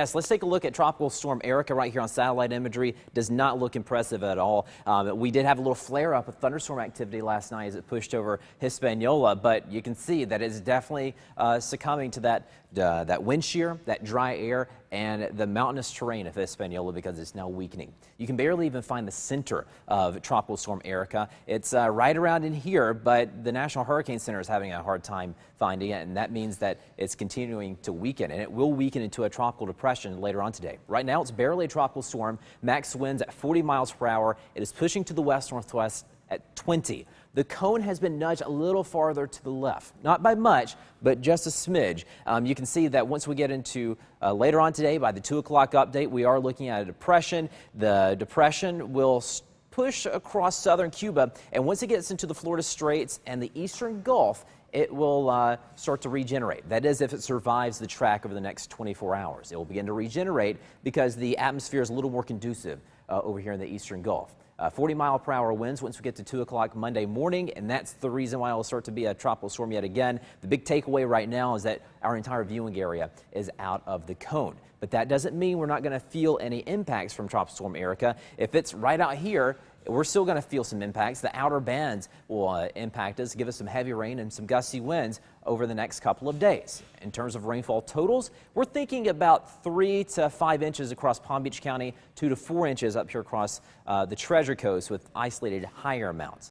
Yes, let's take a look at Tropical Storm Erika right here on satellite imagery. Does not look impressive at all. We did have a little flare-up of thunderstorm activity last night as it pushed over Hispaniola, but you can see that it's definitely succumbing to that wind shear, that dry air, and the mountainous terrain of Hispaniola because it's now weakening. You can barely even find the center of Tropical Storm Erika. It's right around in here, but the National Hurricane Center is having a hard time finding it, and that means that it's continuing to weaken, and it will weaken into a tropical depression later on today. Right now, it's barely a tropical storm. Max winds at 40 miles per hour. It is pushing to the west-northwest at 20. The cone has been nudged a little farther to the left, not by much, but just a smidge. You can see that once we get into later on today, by the 2 o'clock update, we are looking at a depression. The depression will push across southern Cuba, and once it gets into the Florida Straits and the eastern Gulf, it will start to regenerate. That is, if it survives the track over the next 24 hours. It will begin to regenerate because the atmosphere is a little more conducive over here in the eastern Gulf. 40-mile-per-hour winds once we get to 2 o'clock Monday morning, and that's the reason why it will start to be a tropical storm yet again. The big takeaway right now is that our entire viewing area is out of the cone. But that doesn't mean we're not going to feel any impacts from Tropical Storm Erika. If it's right out here, we're still going to feel some impacts. The outer bands will impact us, give us some heavy rain and some gusty winds over the next couple of days. In terms of rainfall totals, we're thinking about 3 to 5 inches across Palm Beach County, 2 to 4 inches up here across the Treasure Coast with isolated higher amounts.